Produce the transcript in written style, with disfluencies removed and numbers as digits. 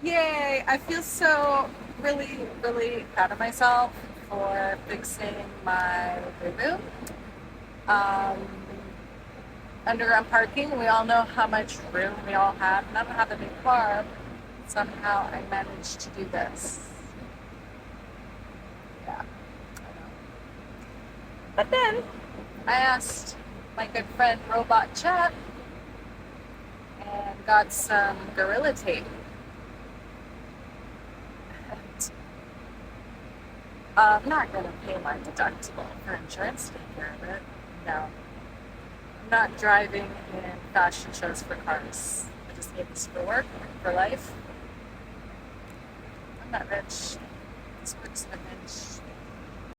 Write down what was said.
Yay! I feel so really, really proud of myself for fixing my boo-boo. Um, Underground parking, we all know how much room we all have, and I don't have a big car. Somehow I managed to do this. Yeah, I know. But then I asked my good friend Robot Chat and got some Gorilla Tape. And I'm not going to pay my deductible for insurance to take care of it. No. I'm not driving in fashion shows for cars. I just need this for work, for life. I'm not rich. This works in a pinch.